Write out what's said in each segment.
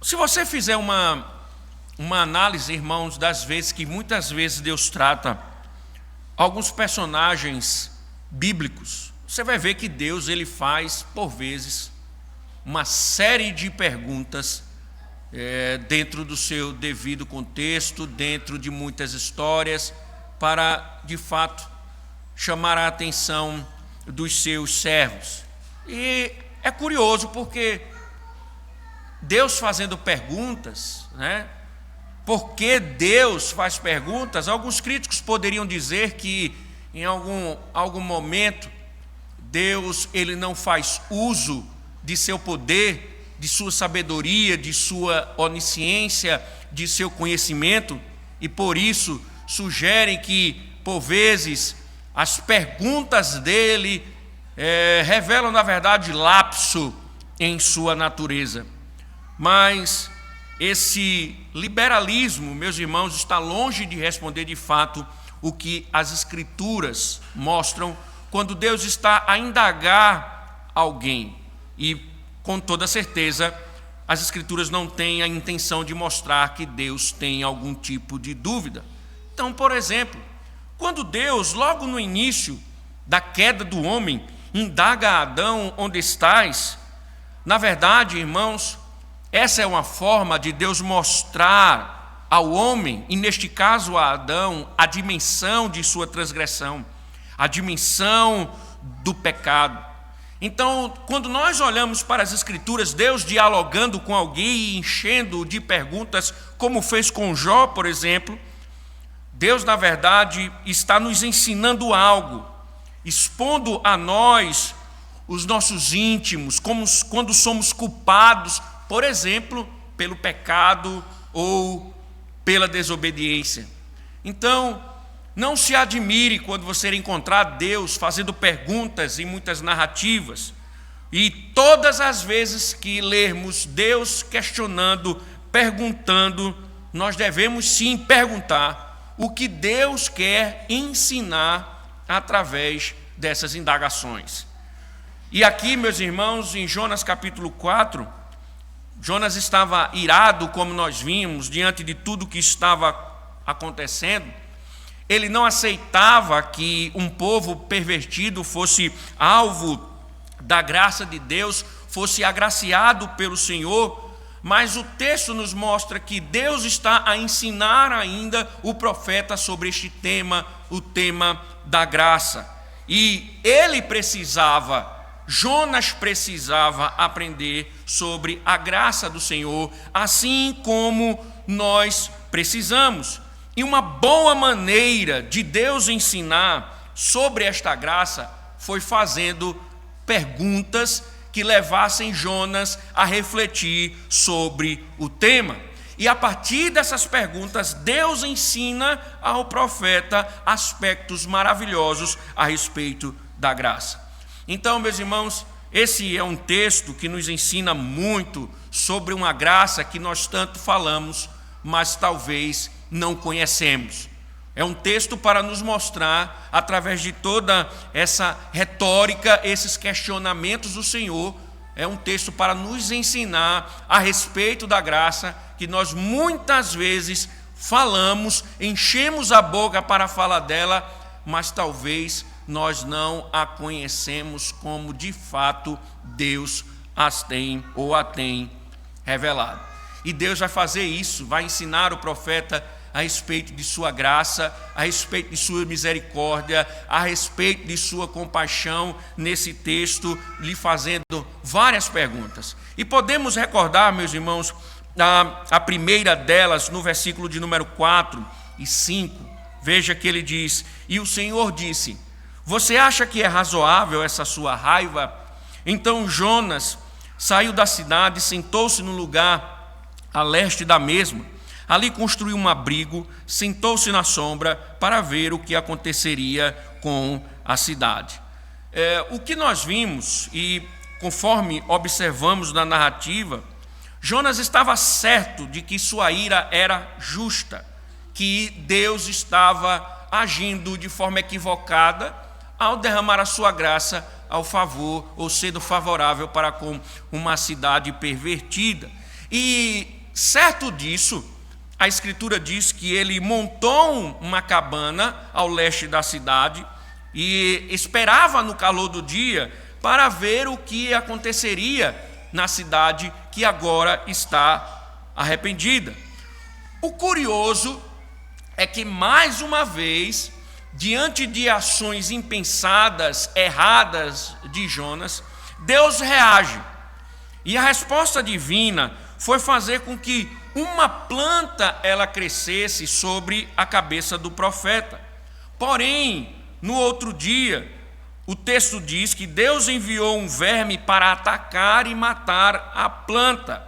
Se você fizer uma análise, irmãos, das vezes que muitas vezes Deus trata alguns personagens bíblicos, você vai ver que Deus ele faz, por vezes, uma série de perguntas dentro do seu devido contexto, dentro de muitas histórias, para, de fato, chamar a atenção dos seus servos. E é curioso porque Deus fazendo perguntas, né? Porque Deus faz perguntas, alguns críticos poderiam dizer que em algum momento Deus ele não faz uso de seu poder, de sua sabedoria, de sua onisciência, de seu conhecimento, e por isso sugerem que, por vezes, as perguntas dele revelam, na verdade, lapso em sua natureza. Mas esse liberalismo, meus irmãos, está longe de responder de fato o que as Escrituras mostram quando Deus está a indagar alguém. E, com toda certeza, as Escrituras não têm a intenção de mostrar que Deus tem algum tipo de dúvida. Então, por exemplo, quando Deus, logo no início da queda do homem, indaga a Adão: onde estás? Na verdade, irmãos, essa é uma forma de Deus mostrar ao homem, e neste caso a Adão, a dimensão de sua transgressão, a dimensão do pecado. Então, quando nós olhamos para as Escrituras, Deus dialogando com alguém e enchendo de perguntas, como fez com Jó, por exemplo, Deus, na verdade, está nos ensinando algo, expondo a nós os nossos íntimos, como quando somos culpados, por exemplo, pelo pecado ou pela desobediência. Então, não se admire quando você encontrar Deus fazendo perguntas em muitas narrativas. E todas as vezes que lermos Deus questionando, perguntando, nós devemos sim perguntar o que Deus quer ensinar através dessas indagações. E aqui, meus irmãos, em Jonas capítulo 4, Jonas estava irado, como nós vimos, diante de tudo que estava acontecendo. Ele não aceitava que um povo pervertido fosse alvo da graça de Deus, fosse agraciado pelo Senhor, mas o texto nos mostra que Deus está a ensinar ainda o profeta sobre este tema, o tema da graça. E Jonas precisava aprender sobre a graça do Senhor, assim como nós precisamos. E uma boa maneira de Deus ensinar sobre esta graça foi fazendo perguntas que levassem Jonas a refletir sobre o tema. E a partir dessas perguntas, Deus ensina ao profeta aspectos maravilhosos a respeito da graça. Então, meus irmãos, esse é um texto que nos ensina muito sobre uma graça que nós tanto falamos, mas talvez não conhecemos. É um texto para nos mostrar, através de toda essa retórica, esses questionamentos do Senhor, é um texto para nos ensinar a respeito da graça, que nós muitas vezes falamos, enchemos a boca para falar dela, mas talvez nós não a conhecemos como de fato Deus as tem ou a tem revelado. E Deus vai fazer isso, vai ensinar o profeta a respeito de sua graça, a respeito de sua misericórdia, a respeito de sua compaixão, nesse texto, lhe fazendo várias perguntas. E podemos recordar, meus irmãos, a primeira delas no versículo de número 4 e 5. Veja que ele diz: e o Senhor disse: você acha que é razoável essa sua raiva? Então Jonas saiu da cidade, sentou-se no lugar a leste da mesma. Ali construiu um abrigo, sentou-se na sombra para ver o que aconteceria com a cidade. O que nós vimos, e conforme observamos na narrativa, Jonas estava certo de que sua ira era justa, que Deus estava agindo de forma equivocada ao derramar a sua graça ao favor, ou sendo favorável para com uma cidade pervertida. E certo disso, a Escritura diz que ele montou uma cabana ao leste da cidade e esperava no calor do dia para ver o que aconteceria na cidade que agora está arrependida. O curioso é que, mais uma vez, diante de ações impensadas, erradas de Jonas, Deus reage. E a resposta divina foi fazer com que uma planta ela crescesse sobre a cabeça do profeta. Porém, no outro dia, o texto diz que Deus enviou um verme para atacar e matar a planta.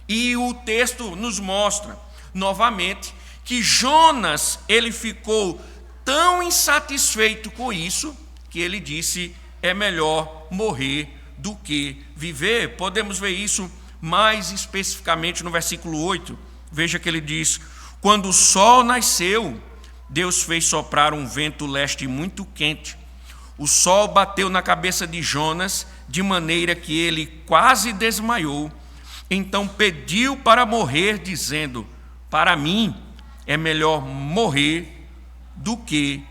E o texto nos mostra, novamente, que Jonas ele ficou tão insatisfeito com isso, que ele disse, é melhor morrer do que viver. Podemos ver isso mais especificamente no versículo 8. Veja que ele diz: quando o sol nasceu, Deus fez soprar um vento leste muito quente. O sol bateu na cabeça de Jonas, de maneira que ele quase desmaiou. Então pediu para morrer, dizendo: para mim é melhor morrer do que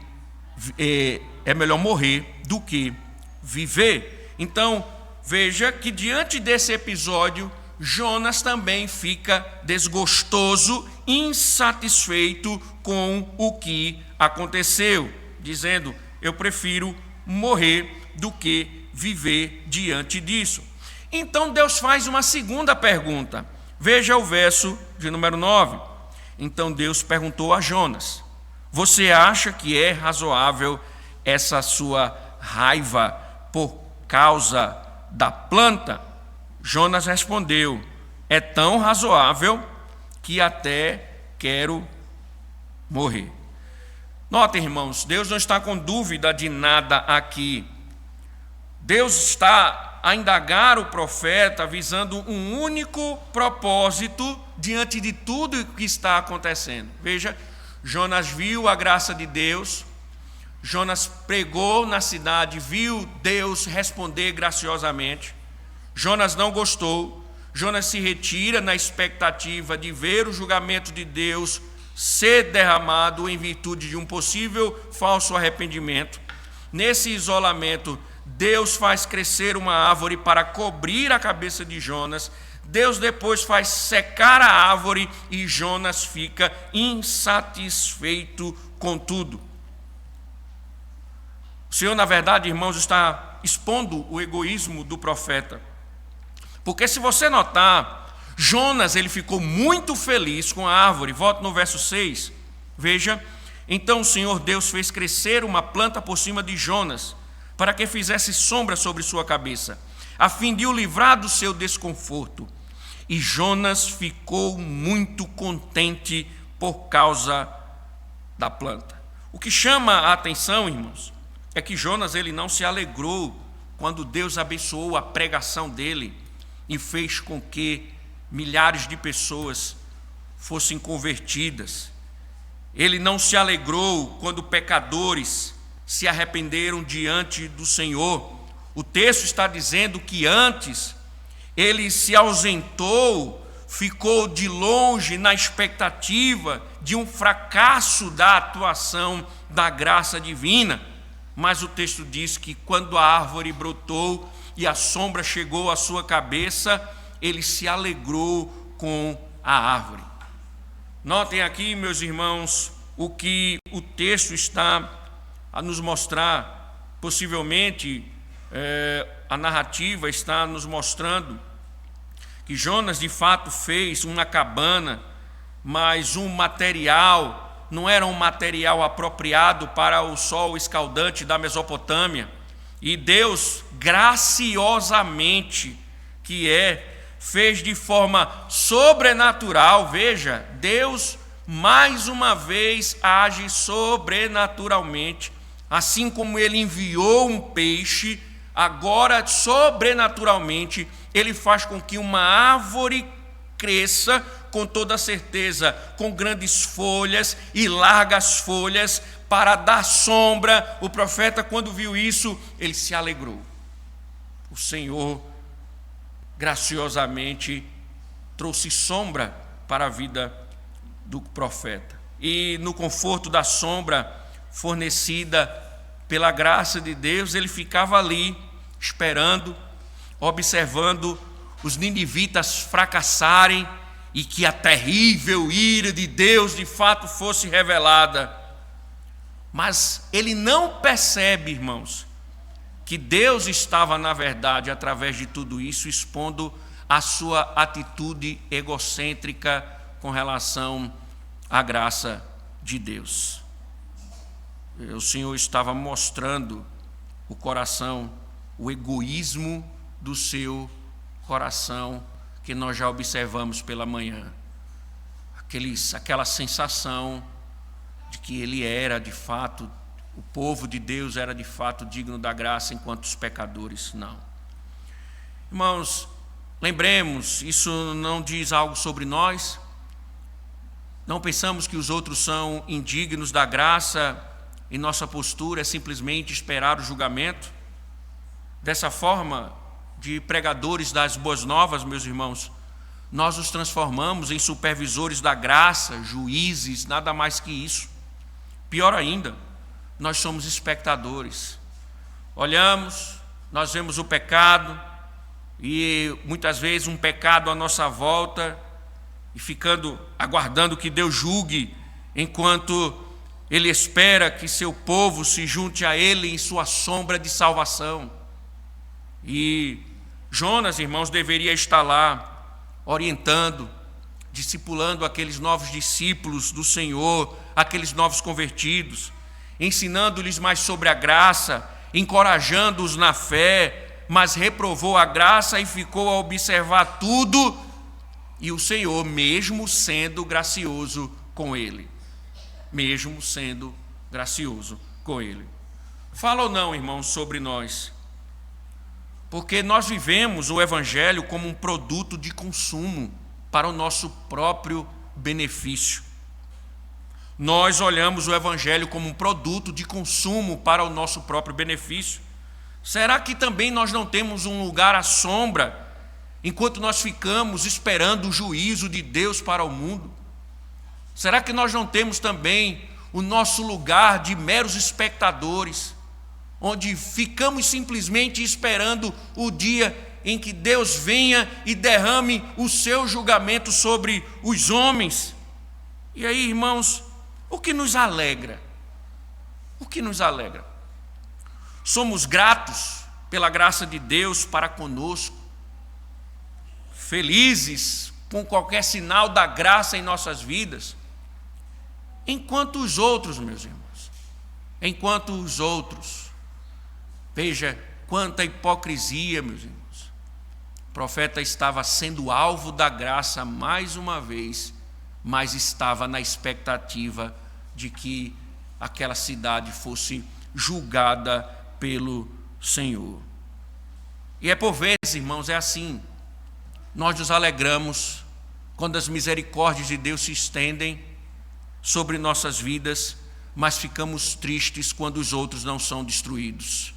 viver. Então veja que diante desse episódio, Jonas também fica desgostoso, insatisfeito com o que aconteceu, dizendo: eu prefiro morrer do que viver diante disso. Então Deus faz uma segunda pergunta. Veja o verso de número 9. Então Deus perguntou a Jonas: você acha que é razoável essa sua raiva por causa da planta? Jonas respondeu: é tão razoável que até quero morrer. Notem, irmãos, Deus não está com dúvida de nada aqui. Deus está a indagar o profeta visando um único propósito diante de tudo o que está acontecendo. Veja, Jonas viu a graça de Deus, Jonas pregou na cidade, viu Deus responder graciosamente. Jonas não gostou, Jonas se retira na expectativa de ver o julgamento de Deus ser derramado em virtude de um possível falso arrependimento. Nesse isolamento, Deus faz crescer uma árvore para cobrir a cabeça de Jonas. Deus depois faz secar a árvore e Jonas fica insatisfeito com tudo. O Senhor, na verdade, irmãos, está expondo o egoísmo do profeta. Porque se você notar, Jonas ele ficou muito feliz com a árvore. Volte no verso 6. Veja, então o Senhor Deus fez crescer uma planta por cima de Jonas, para que fizesse sombra sobre sua cabeça, a fim de o livrar do seu desconforto. E Jonas ficou muito contente por causa da planta. O que chama a atenção, irmãos, é que Jonas ele não se alegrou quando Deus abençoou a pregação dele e fez com que milhares de pessoas fossem convertidas. Ele não se alegrou quando pecadores se arrependeram diante do Senhor. O texto está dizendo que antes ele se ausentou, ficou de longe na expectativa de um fracasso da atuação da graça divina. Mas o texto diz que quando a árvore brotou e a sombra chegou à sua cabeça, ele se alegrou com a árvore. Notem aqui, meus irmãos, o que o texto está a nos mostrar. Possivelmente, a narrativa está nos mostrando que Jonas de fato fez uma cabana, mas um material não era um material apropriado para o sol escaldante da Mesopotâmia. E Deus, graciosamente, fez de forma sobrenatural. Veja, Deus mais uma vez age sobrenaturalmente. Assim como ele enviou um peixe, agora sobrenaturalmente ele faz com que uma árvore cresça com toda certeza, com grandes folhas e largas folhas para dar sombra. O profeta, quando viu isso, ele se alegrou. O Senhor graciosamente trouxe sombra para a vida do profeta. E no conforto da sombra fornecida pela graça de Deus, ele ficava ali, esperando, observando os ninivitas fracassarem e que a terrível ira de Deus de fato fosse revelada. Mas ele não percebe, irmãos, que Deus estava, na verdade, através de tudo isso, expondo a sua atitude egocêntrica com relação à graça de Deus. O Senhor estava mostrando o coração, o egoísmo do seu coração, que nós já observamos pela manhã. Aquela sensação de que ele era, de fato, o povo de Deus era, de fato, digno da graça, enquanto os pecadores não. Irmãos, lembremos, isso não diz algo sobre nós. Não pensamos que os outros são indignos da graça e nossa postura é simplesmente esperar o julgamento. Dessa forma, de pregadores das boas novas, meus irmãos, nós nos transformamos em supervisores da graça, juízes, nada mais que isso. Pior ainda, nós somos espectadores. Olhamos, nós vemos o pecado, e muitas vezes um pecado à nossa volta, e ficando, aguardando que Deus julgue, enquanto Ele espera que seu povo se junte a Ele em sua sombra de salvação. E Jonas, irmãos, deveria estar lá, orientando, discipulando aqueles novos discípulos do Senhor, aqueles novos convertidos, ensinando-lhes mais sobre a graça, encorajando-os na fé, mas reprovou a graça e ficou a observar tudo, e o Senhor, mesmo sendo gracioso com ele, Fala ou não, irmãos, sobre nós? Porque nós vivemos o Evangelho como um produto de consumo para o nosso próprio benefício. Nós olhamos o Evangelho como um produto de consumo para o nosso próprio benefício. Será que também nós não temos um lugar à sombra, enquanto nós ficamos esperando o juízo de Deus para o mundo? Será que nós não temos também o nosso lugar de meros espectadores, onde ficamos simplesmente esperando o dia em que Deus venha e derrame o seu julgamento sobre os homens? E aí, irmãos, o que nos alegra? Somos gratos pela graça de Deus para conosco, felizes com qualquer sinal da graça em nossas vidas, enquanto os outros, meus irmãos, veja quanta hipocrisia, meus irmãos. O profeta estava sendo alvo da graça mais uma vez, mas estava na expectativa de que aquela cidade fosse julgada pelo Senhor. E é por vezes, irmãos, é assim. Nós nos alegramos quando as misericórdias de Deus se estendem sobre nossas vidas, mas ficamos tristes quando os outros não são destruídos.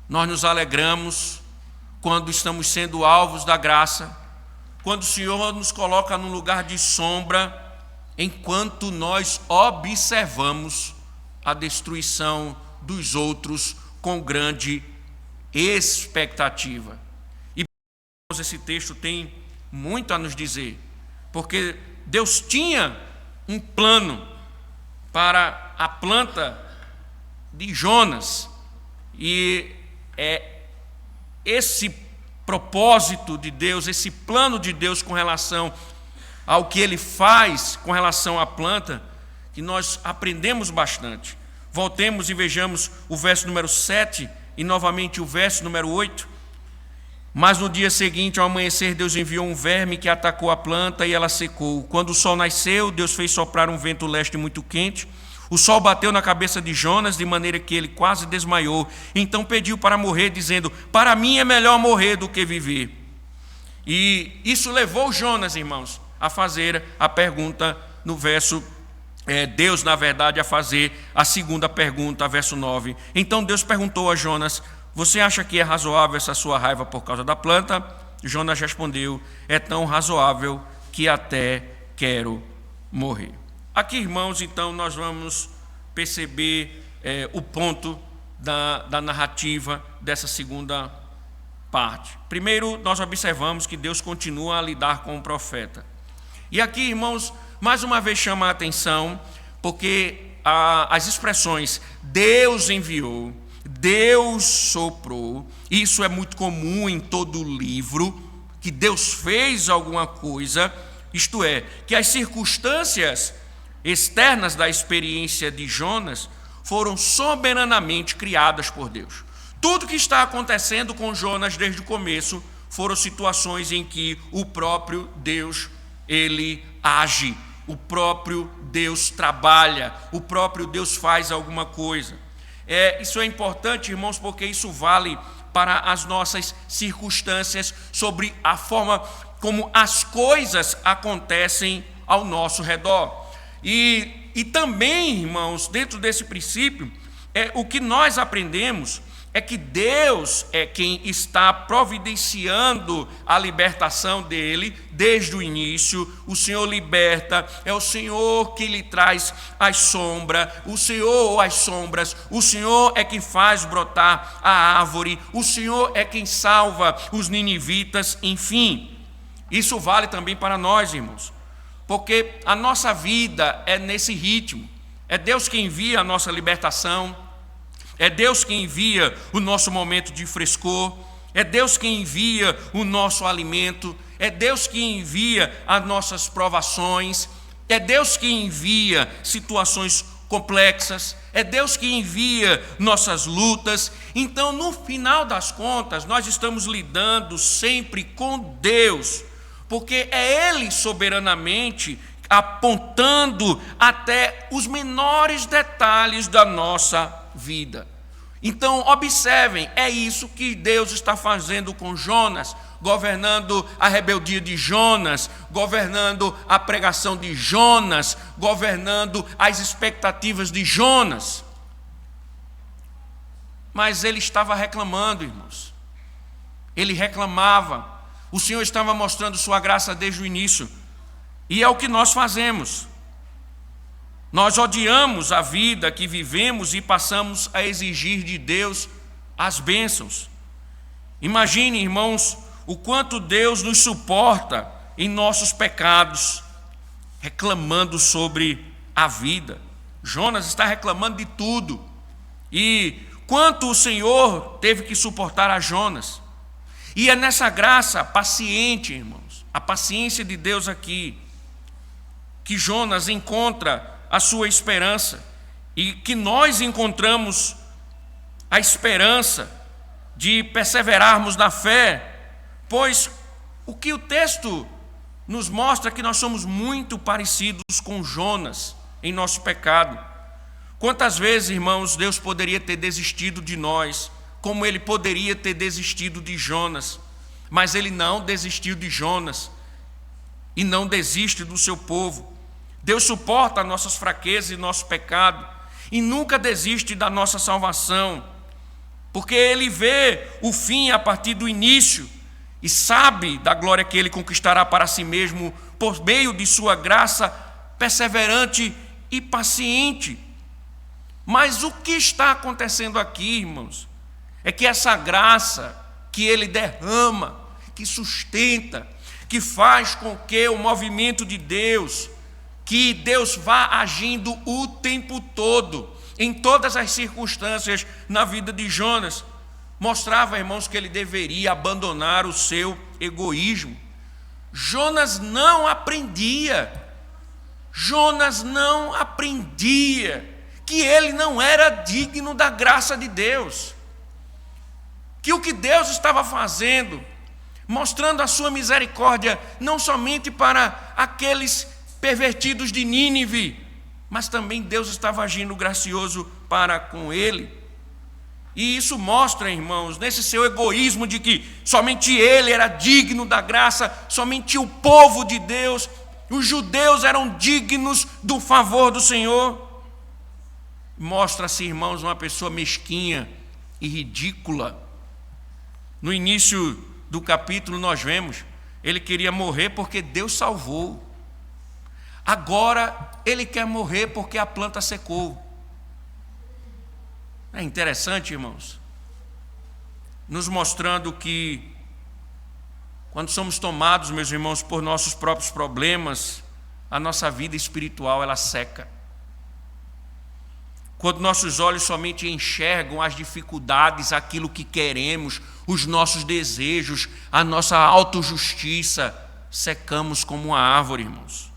Nós nos alegramos quando estamos sendo alvos da graça, quando o Senhor nos coloca num lugar de sombra, enquanto nós observamos a destruição dos outros com grande expectativa. E esse texto tem muito a nos dizer, porque Deus tinha um plano para a planta de Jonas, e esse propósito de Deus, esse plano de Deus com relação ao que Ele faz com relação à planta, que nós aprendemos bastante. Voltemos e vejamos o verso número 7 e novamente o verso número 8. Mas no dia seguinte, ao amanhecer, Deus enviou um verme que atacou a planta e ela secou. Quando o sol nasceu, Deus fez soprar um vento leste muito quente. O sol bateu na cabeça de Jonas, de maneira que ele quase desmaiou. Então pediu para morrer, dizendo: para mim é melhor morrer do que viver. E isso levou Jonas, irmãos, a fazer a pergunta no verso Deus, na verdade, a fazer a segunda pergunta, verso 9. Então Deus perguntou a Jonas: você acha que é razoável essa sua raiva por causa da planta? Jonas respondeu: é tão razoável que até quero morrer. Aqui, irmãos, então nós vamos perceber o ponto da narrativa dessa segunda parte. Primeiro, nós observamos que Deus continua a lidar com o profeta. E aqui, irmãos, mais uma vez chama a atenção, porque as expressões Deus enviou, Deus soprou, isso é muito comum em todo o livro, que Deus fez alguma coisa, isto é, que as circunstâncias externas da experiência de Jonas foram soberanamente criadas por Deus. Tudo que está acontecendo com Jonas desde o começo foram situações em que o próprio Deus, ele age, o próprio Deus trabalha, o próprio Deus faz alguma coisa. Isso é importante, irmãos, porque isso vale para as nossas circunstâncias, sobre a forma como as coisas acontecem ao nosso redor. E também, irmãos, dentro desse princípio, o que nós aprendemos é que Deus é quem está providenciando a libertação dele desde o início. O Senhor liberta, é o Senhor que lhe traz as sombras, o Senhor é quem faz brotar a árvore, o Senhor é quem salva os ninivitas, enfim. Isso vale também para nós, irmãos, porque a nossa vida é nesse ritmo. É Deus quem envia a nossa libertação, é Deus quem envia o nosso momento de frescor, é Deus quem envia o nosso alimento, é Deus quem envia as nossas provações, é Deus quem envia situações complexas, é Deus que envia nossas lutas. Então, no final das contas, nós estamos lidando sempre com Deus, porque é Ele soberanamente apontando até os menores detalhes da nossa vida. Então, observem, é isso que Deus está fazendo com Jonas, governando a rebeldia de Jonas, governando a pregação de Jonas, governando as expectativas de Jonas. Mas ele estava reclamando, irmãos. Ele reclamava. O Senhor estava mostrando sua graça desde o início. E é o que nós fazemos. Nós odiamos a vida que vivemos e passamos a exigir de Deus as bênçãos. Imagine, irmãos, o quanto Deus nos suporta em nossos pecados, reclamando sobre a vida. Jonas está reclamando de tudo. E quanto o Senhor teve que suportar a Jonas. E é nessa graça paciente, irmãos, a paciência de Deus aqui, que Jonas encontra a sua esperança, e que nós encontramos a esperança de perseverarmos na fé, pois o que o texto nos mostra é que nós somos muito parecidos com Jonas em nosso pecado. Quantas vezes, irmãos, Deus poderia ter desistido de nós, como Ele poderia ter desistido de Jonas, mas Ele não desistiu de Jonas e não desiste do seu povo. Deus suporta nossas fraquezas e nosso pecado e nunca desiste da nossa salvação, porque Ele vê o fim a partir do início e sabe da glória que Ele conquistará para si mesmo por meio de sua graça perseverante e paciente. Mas o que está acontecendo aqui, irmãos, é que essa graça que Ele derrama, que sustenta, que faz com que o movimento de Deus, que Deus vá agindo o tempo todo, em todas as circunstâncias na vida de Jonas, mostrava, irmãos, que ele deveria abandonar o seu egoísmo. Jonas não aprendia que ele não era digno da graça de Deus, que o que Deus estava fazendo, mostrando a sua misericórdia, não somente para aqueles pervertidos de Nínive, mas também Deus estava agindo gracioso para com ele. E isso mostra, irmãos, nesse seu egoísmo de que somente ele era digno da graça, somente o povo de Deus, os judeus eram dignos do favor do Senhor. Mostra-se, irmãos, uma pessoa mesquinha e ridícula. No início do capítulo nós vemos, ele queria morrer porque Deus salvou. Agora ele quer morrer porque a planta secou. É interessante, irmãos, nos mostrando que quando somos tomados, meus irmãos, por nossos próprios problemas, a nossa vida espiritual ela seca. Quando nossos olhos somente enxergam as dificuldades, aquilo que queremos, os nossos desejos, a nossa autojustiça, secamos como uma árvore, irmãos.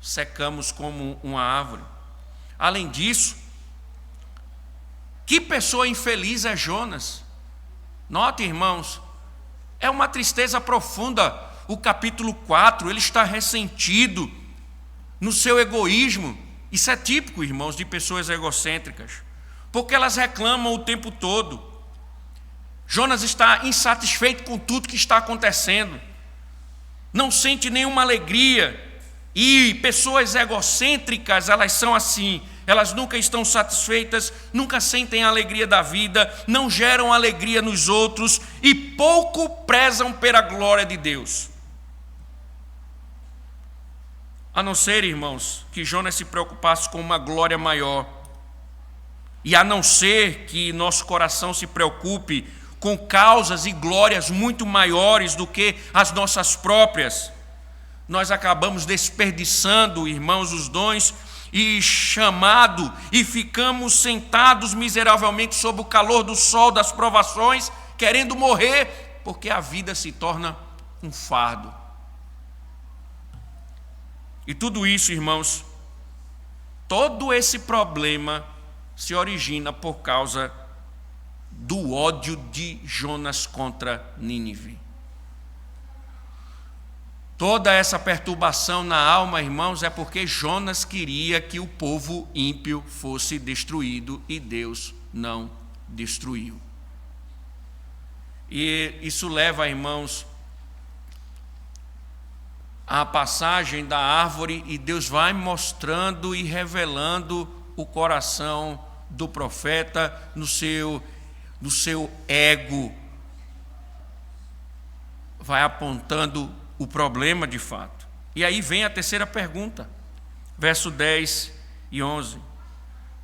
Secamos como uma árvore. Além disso, que pessoa infeliz é Jonas? Note, irmãos, é uma tristeza profunda. O capítulo 4, ele está ressentido no seu egoísmo. Isso é típico, irmãos, de pessoas egocêntricas, porque elas reclamam o tempo todo. Jonas está insatisfeito com tudo que está acontecendo, não sente nenhuma alegria. E pessoas egocêntricas, elas são assim, elas nunca estão satisfeitas, nunca sentem a alegria da vida, não geram alegria nos outros e pouco prezam pela glória de Deus. A não ser, irmãos, que Jonas se preocupasse com uma glória maior, e a não ser que nosso coração se preocupe com causas e glórias muito maiores do que as nossas próprias, nós acabamos desperdiçando, irmãos, os dons e chamado, e ficamos sentados miseravelmente sob o calor do sol das provações, querendo morrer, porque a vida se torna um fardo. E tudo isso, irmãos, todo esse problema se origina por causa do ódio de Jonas contra Nínive. Toda essa perturbação na alma, irmãos, é porque Jonas queria que o povo ímpio fosse destruído e Deus não destruiu. E isso leva, irmãos, à passagem da árvore, e Deus vai mostrando e revelando o coração do profeta no seu ego, vai apontando o problema de fato. E aí vem a terceira pergunta, verso 10 e 11.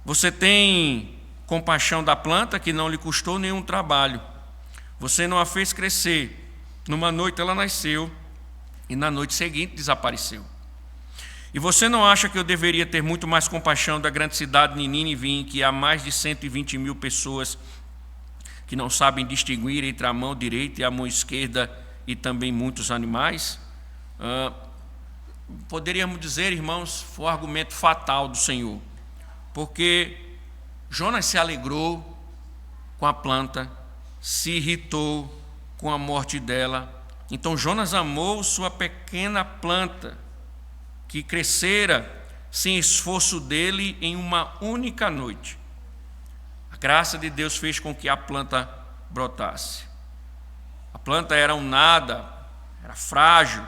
Você tem compaixão da planta que não lhe custou nenhum trabalho. Você não a fez crescer. Numa noite ela nasceu e na noite seguinte desapareceu. E você não acha que eu deveria ter muito mais compaixão da grande cidade de Nínive, em que há mais de 120 mil pessoas que não sabem distinguir entre a mão direita e a mão esquerda, e também muitos animais? Poderíamos dizer, irmãos, foi um argumento fatal do Senhor, porque Jonas se alegrou com a planta, se irritou com a morte dela. Então Jonas amou sua pequena planta, que crescera sem esforço dele em uma única noite. A graça de Deus fez com que a planta brotasse. A planta era um nada, era frágil.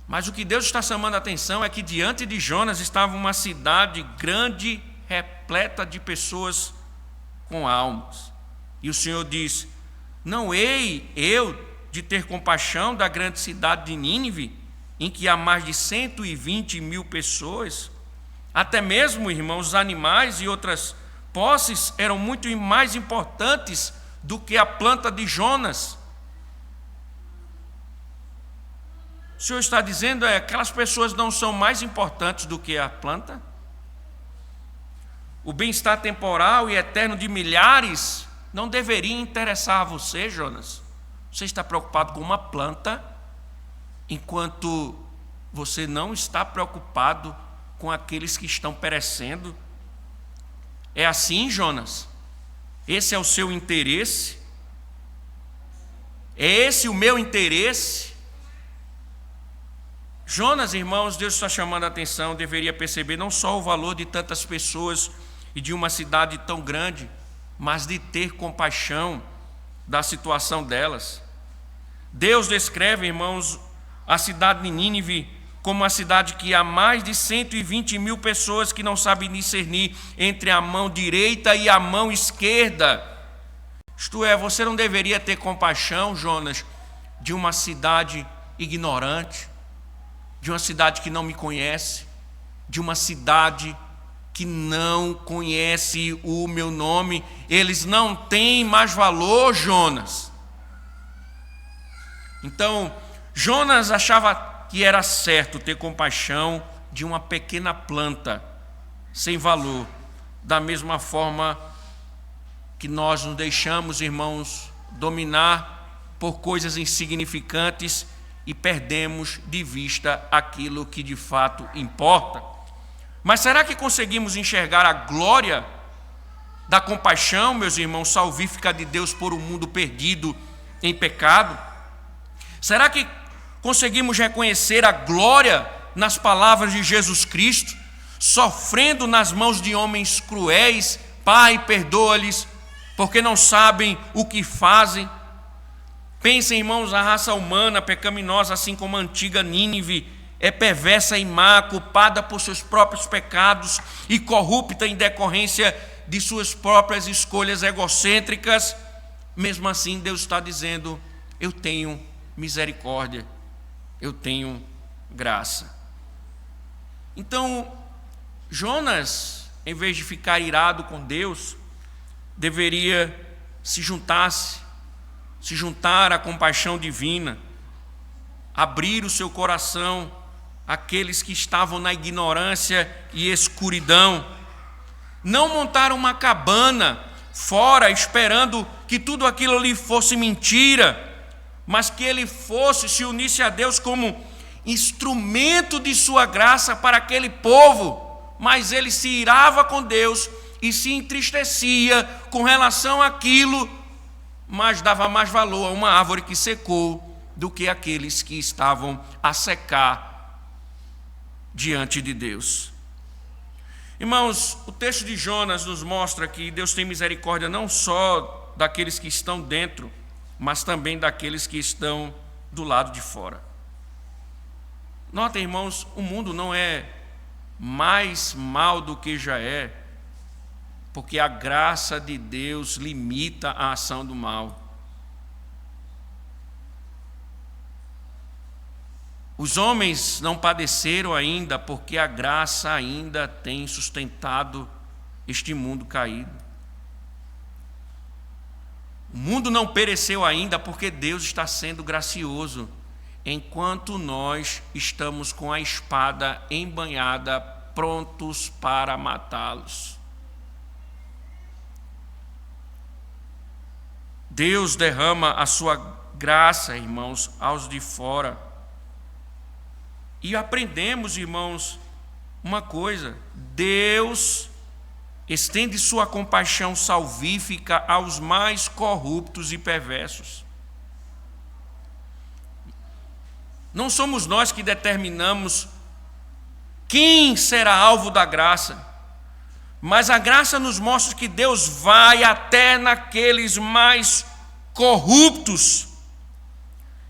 Mas o que Deus está chamando a atenção é que diante de Jonas estava uma cidade grande, repleta de pessoas com almas. E o Senhor diz: não hei eu de ter compaixão da grande cidade de Nínive, em que há mais de 120 mil pessoas? Até mesmo, irmãos, os animais e outras posses eram muito mais importantes do que a planta de Jonas. O Senhor está dizendo que aquelas pessoas não são mais importantes do que a planta? O bem-estar temporal e eterno de milhares não deveria interessar a você, Jonas? Você está preocupado com uma planta, enquanto você não está preocupado com aqueles que estão perecendo? É assim, Jonas? Esse é o seu interesse? É esse o meu interesse? Jonas, irmãos, Deus está chamando a atenção, deveria perceber não só o valor de tantas pessoas e de uma cidade tão grande, mas de ter compaixão da situação delas. Deus descreve, irmãos, a cidade de Nínive como uma cidade que há mais de 120 mil pessoas que não sabem discernir entre a mão direita e a mão esquerda. Isto é, você não deveria ter compaixão, Jonas, de uma cidade ignorante, de uma cidade que não me conhece, de uma cidade que não conhece o meu nome. Eles não têm mais valor, Jonas. Então, Jonas achava que era certo ter compaixão de uma pequena planta sem valor, da mesma forma que nós nos deixamos, irmãos, dominar por coisas insignificantes e perdemos de vista aquilo que de fato importa. Mas será que conseguimos enxergar a glória da compaixão, meus irmãos, salvífica de Deus por um mundo perdido em pecado? Será que conseguimos reconhecer a glória nas palavras de Jesus Cristo, sofrendo nas mãos de homens cruéis? Pai, perdoa-lhes, porque não sabem o que fazem. Pensem, irmãos, a raça humana pecaminosa, assim como a antiga Nínive, é perversa e má, culpada por seus próprios pecados e corrupta em decorrência de suas próprias escolhas egocêntricas. Mesmo assim, Deus está dizendo: eu tenho misericórdia, eu tenho graça. Então, Jonas, em vez de ficar irado com Deus, deveria se juntar à compaixão divina, abrir o seu coração àqueles que estavam na ignorância e escuridão, não montar uma cabana fora esperando que tudo aquilo ali fosse mentira, mas que ele se unisse a Deus como instrumento de sua graça para aquele povo. Mas ele se irava com Deus e se entristecia com relação àquilo, mas dava mais valor a uma árvore que secou do que aqueles que estavam a secar diante de Deus. Irmãos, o texto de Jonas nos mostra que Deus tem misericórdia não só daqueles que estão dentro, mas também daqueles que estão do lado de fora. Notem, irmãos, o mundo não é mais mal do que já é, porque a graça de Deus limita a ação do mal. Os homens não padeceram ainda, porque a graça ainda tem sustentado este mundo caído. O mundo não pereceu ainda, porque Deus está sendo gracioso, enquanto nós estamos com a espada embanhada, prontos para matá-los. Deus derrama a sua graça, irmãos, aos de fora. E aprendemos, irmãos, uma coisa: Deus estende sua compaixão salvífica aos mais corruptos e perversos. Não somos nós que determinamos quem será alvo da graça, mas a graça nos mostra que Deus vai até naqueles mais corruptos.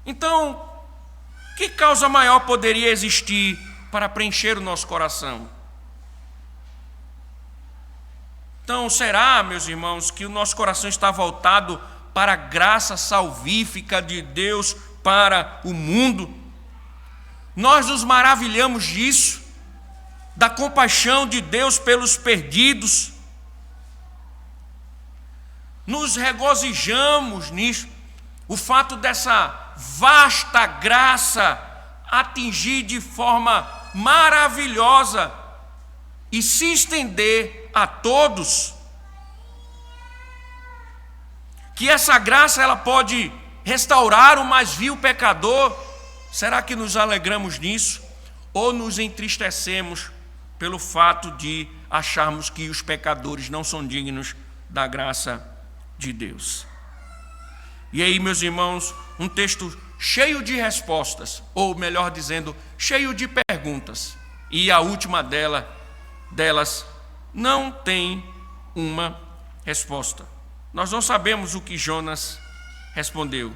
Então, que causa maior poderia existir para preencher o nosso coração? Então, será, meus irmãos, que o nosso coração está voltado para a graça salvífica de Deus para o mundo? Nós nos maravilhamos disso, da compaixão de Deus pelos perdidos. Nos regozijamos nisso, o fato dessa vasta graça atingir de forma maravilhosa e se estender a todos. Que essa graça ela pode restaurar o mais vil pecador. Será que nos alegramos nisso? Ou nos entristecemos pelo fato de acharmos que os pecadores não são dignos da graça de Deus? E aí, meus irmãos, um texto cheio de respostas, ou melhor dizendo, cheio de perguntas. E a última delas não tem uma resposta. Nós não sabemos o que Jonas respondeu.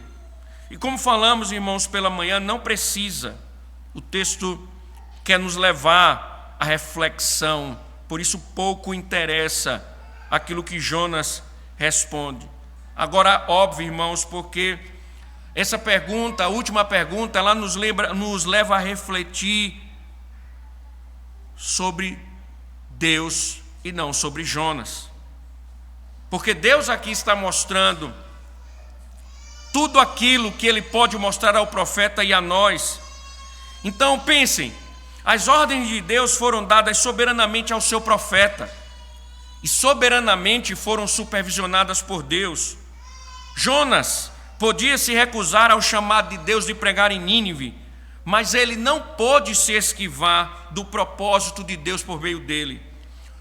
E como falamos, irmãos, pela manhã, não precisa. O texto quer nos levar à reflexão, por isso pouco interessa aquilo que Jonas responde. Agora, óbvio, irmãos, porque essa pergunta, a última pergunta, ela nos leva a refletir sobre Deus e não sobre Jonas. Porque Deus aqui está mostrando tudo aquilo que Ele pode mostrar ao profeta e a nós. Então pensem, as ordens de Deus foram dadas soberanamente ao seu profeta e soberanamente foram supervisionadas por Deus. Jonas podia se recusar ao chamado de Deus de pregar em Nínive, mas ele não pôde se esquivar do propósito de Deus por meio dele.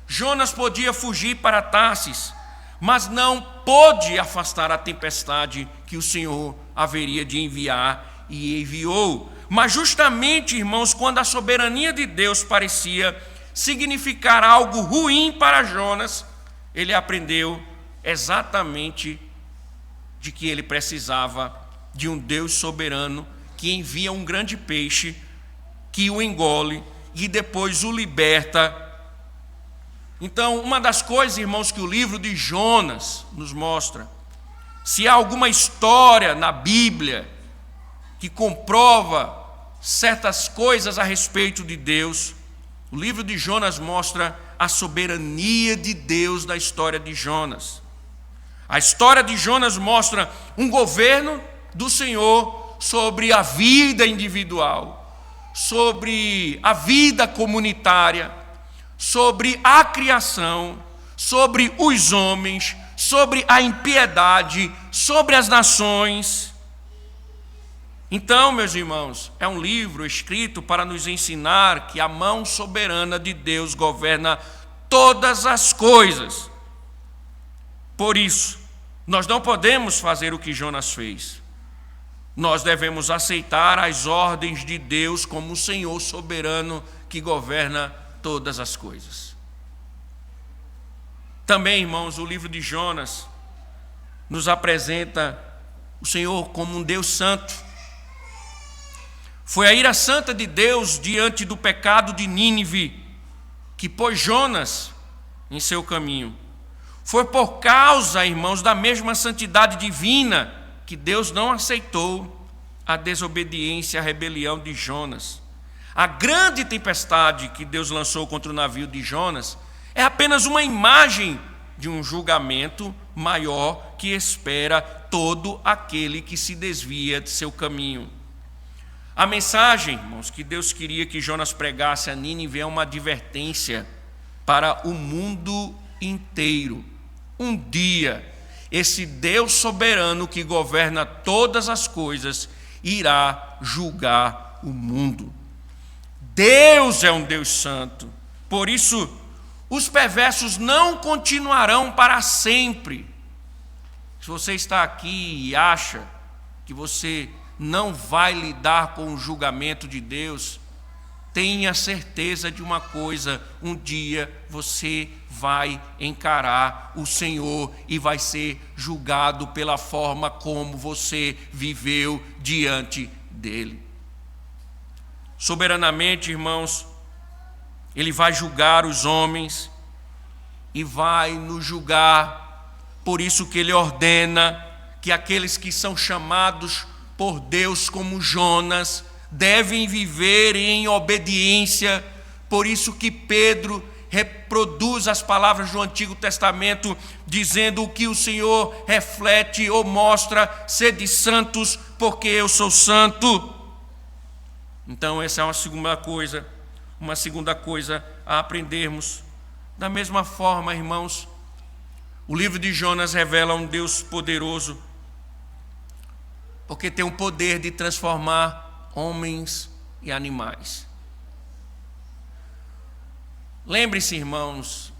Jonas podia fugir para Tarsis, mas não pôde afastar a tempestade que o Senhor haveria de enviar e enviou. Mas justamente, irmãos, quando a soberania de Deus parecia significar algo ruim para Jonas, ele aprendeu exatamente de que ele precisava de um Deus soberano que envia um grande peixe, que o engole e depois o liberta. Então, uma das coisas, irmãos, que o livro de Jonas nos mostra, se há alguma história na Bíblia que comprova certas coisas a respeito de Deus, o livro de Jonas mostra a soberania de Deus da história de Jonas. A história de Jonas mostra um governo do Senhor sobre a vida individual, sobre a vida comunitária, sobre a criação, sobre os homens, sobre a impiedade, sobre as nações. Então, meus irmãos, é um livro escrito para nos ensinar que a mão soberana de Deus governa todas as coisas. Por isso, nós não podemos fazer o que Jonas fez. Nós devemos aceitar as ordens de Deus como o Senhor soberano que governa todas as coisas. Também, irmãos, o livro de Jonas nos apresenta o Senhor como um Deus santo. Foi a ira santa de Deus diante do pecado de Nínive que pôs Jonas em seu caminho. Foi por causa, irmãos, da mesma santidade divina que Deus não aceitou a desobediência, a rebelião de Jonas. A grande tempestade que Deus lançou contra o navio de Jonas é apenas uma imagem de um julgamento maior que espera todo aquele que se desvia de seu caminho. A mensagem, irmãos, que Deus queria que Jonas pregasse a Nínive é uma advertência para o mundo inteiro. Um dia, esse Deus soberano que governa todas as coisas irá julgar o mundo. Deus é um Deus santo. Por isso, os perversos não continuarão para sempre. Se você está aqui e acha que você não vai lidar com o julgamento de Deus, tenha certeza de uma coisa: um dia você vai encarar o Senhor e vai ser julgado pela forma como você viveu diante dele. Soberanamente, irmãos, ele vai julgar os homens e vai nos julgar. Por isso que ele ordena que aqueles que são chamados por Deus como Jonas devem viver em obediência. Por isso que Pedro reproduz as palavras do Antigo Testamento, dizendo o que o Senhor reflete ou mostra: sede santos, porque eu sou santo. Então essa é uma segunda coisa a aprendermos. Da mesma forma, irmãos, o livro de Jonas revela um Deus poderoso, porque tem o poder de transformar homens e animais. Lembre-se, irmãos,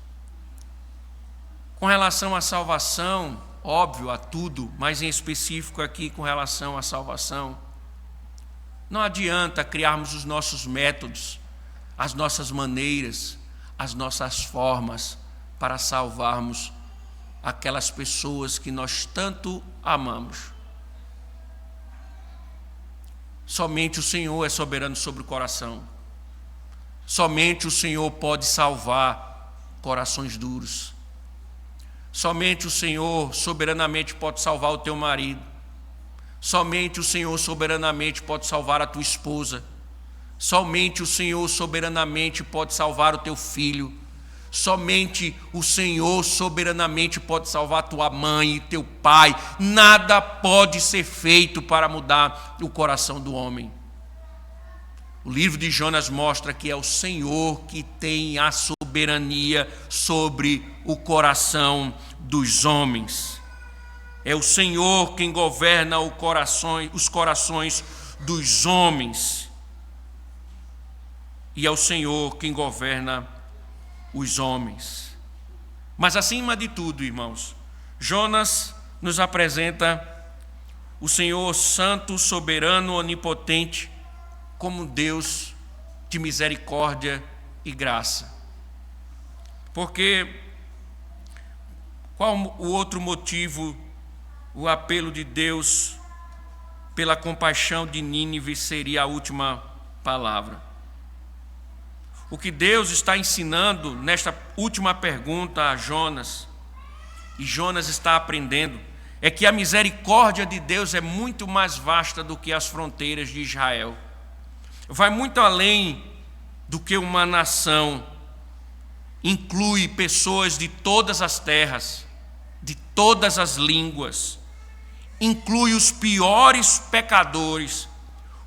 com relação à salvação, óbvio, a tudo, mas em específico aqui com relação à salvação, não adianta criarmos os nossos métodos, as nossas maneiras, as nossas formas para salvarmos aquelas pessoas que nós tanto amamos. Somente o Senhor é soberano sobre o coração. Somente o Senhor pode salvar corações duros. Somente o Senhor soberanamente pode salvar o teu marido. Somente o Senhor soberanamente pode salvar a tua esposa. Somente o Senhor soberanamente pode salvar o teu filho. Somente o Senhor soberanamente pode salvar tua mãe e teu pai. Nada pode ser feito para mudar o coração do homem. O livro de Jonas mostra que é o Senhor que tem a soberania sobre o coração dos homens. É o Senhor quem governa os corações dos homens. E é o Senhor quem governa os homens. Mas acima de tudo, irmãos, Jonas nos apresenta o Senhor santo, soberano, onipotente, como Deus de misericórdia e graça. Porque qual o outro motivo, o apelo de Deus pela compaixão de Nínive seria a última palavra? O que Deus está ensinando nesta última pergunta a Jonas, e Jonas está aprendendo, é que a misericórdia de Deus é muito mais vasta do que as fronteiras de Israel. Vai muito além do que uma nação, inclui pessoas de todas as terras, de todas as línguas, inclui os piores pecadores,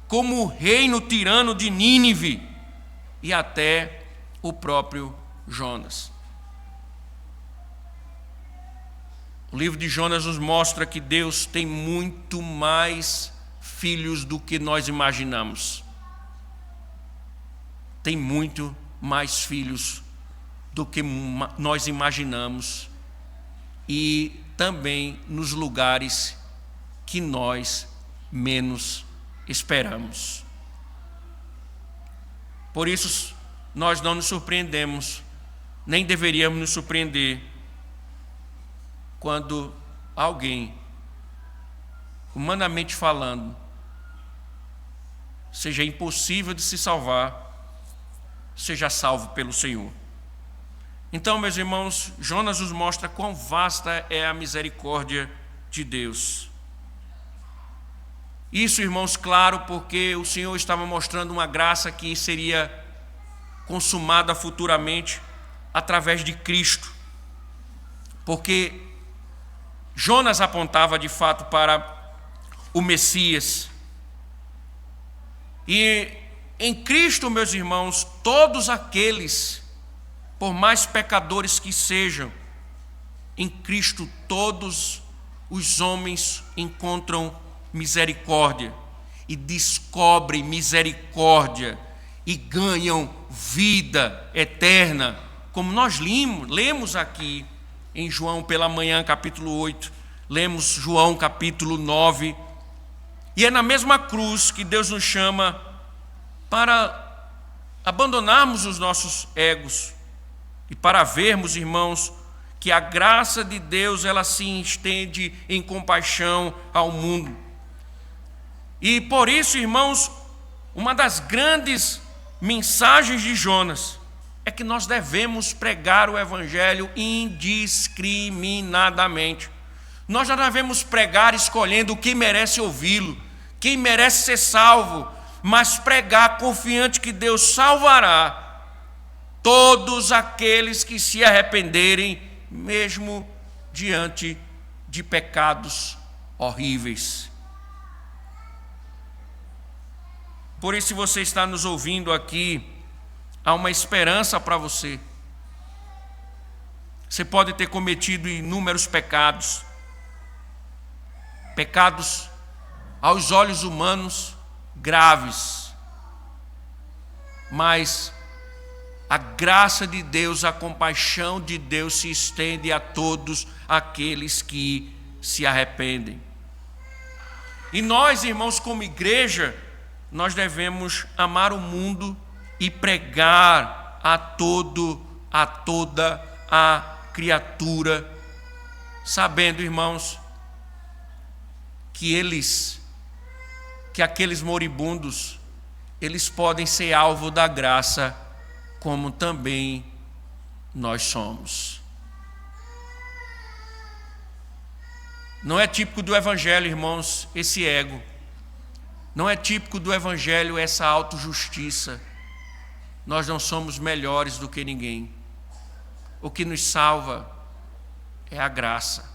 como o reino tirano de Nínive e até o próprio Jonas. O livro de Jonas nos mostra que Deus tem muito mais filhos do que nós imaginamos. Tem muito mais filhos do que nós imaginamos e também nos lugares que nós menos esperamos. Por isso, nós não nos surpreendemos, nem deveríamos nos surpreender quando alguém, humanamente falando, seja impossível de se salvar, seja salvo pelo Senhor. Então, meus irmãos, Jonas nos mostra quão vasta é a misericórdia de Deus. Isso, irmãos, claro, porque o Senhor estava mostrando uma graça que seria consumada futuramente através de Cristo. Porque Jonas apontava de fato para o Messias. E em Cristo, meus irmãos, todos aqueles, por mais pecadores que sejam, em Cristo todos os homens encontram misericórdia e descobrem misericórdia e ganham vida eterna, como nós lemos aqui em João pela manhã, capítulo 8, lemos João capítulo 9, e é na mesma cruz que Deus nos chama para abandonarmos os nossos egos e para vermos, irmãos, que a graça de Deus ela se estende em compaixão ao mundo. E por isso, irmãos, uma das grandes mensagens de Jonas é que nós devemos pregar o evangelho indiscriminadamente. Nós já devemos pregar escolhendo quem merece ouvi-lo, quem merece ser salvo, mas pregar confiante que Deus salvará todos aqueles que se arrependerem, mesmo diante de pecados horríveis. Por isso, se você está nos ouvindo aqui, há uma esperança para você. Você pode ter cometido inúmeros pecados, pecados aos olhos humanos graves, mas a graça de Deus, a compaixão de Deus se estende a todos aqueles que se arrependem. E nós, irmãos, como igreja, nós devemos amar o mundo e pregar a toda a criatura, sabendo, irmãos, que aqueles moribundos, eles podem ser alvo da graça, como também nós somos. Não é típico do Evangelho, irmãos, esse ego. Não é típico do Evangelho essa autojustiça. Nós não somos melhores do que ninguém. O que nos salva é a graça.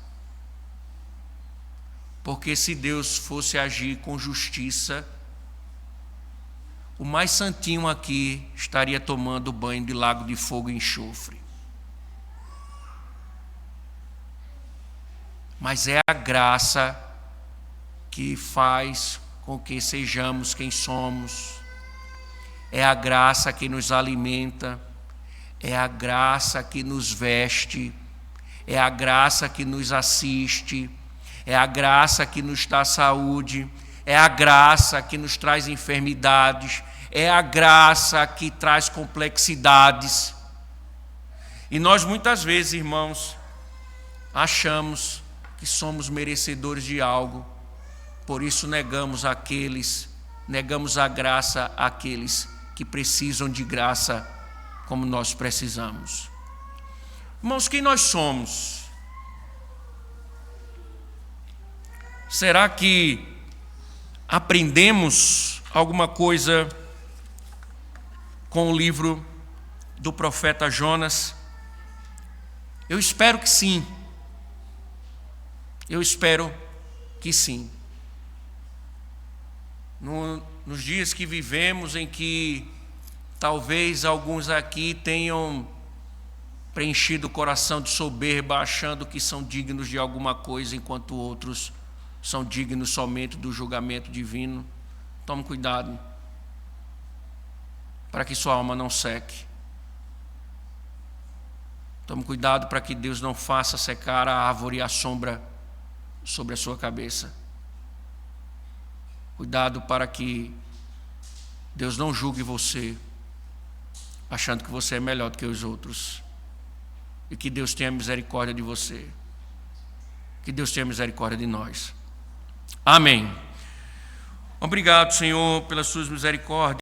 Porque se Deus fosse agir com justiça, o mais santinho aqui estaria tomando banho de lago de fogo e enxofre. Mas é a graça que faz com que sejamos quem somos. É a graça que nos alimenta. É a graça que nos veste. É a graça que nos assiste. É a graça que nos dá saúde. É a graça que nos traz enfermidades. É a graça que traz complexidades. E nós muitas vezes, irmãos, achamos que somos merecedores de algo, por isso negamos a graça àqueles que precisam de graça como nós precisamos. Irmãos, quem nós somos? Será que aprendemos alguma coisa com o livro do profeta Jonas? Eu espero que sim. Eu espero que sim. Nos dias que vivemos, em que talvez alguns aqui tenham preenchido o coração de soberba, achando que são dignos de alguma coisa, enquanto outros são dignos somente do julgamento divino. Tome cuidado, para que sua alma não seque. Tome cuidado para que Deus não faça secar a árvore e a sombra sobre a sua cabeça. Cuidado para que Deus não julgue você, achando que você é melhor do que os outros. E que Deus tenha misericórdia de você. Que Deus tenha misericórdia de nós. Amém. Obrigado, Senhor, pelas suas misericórdias.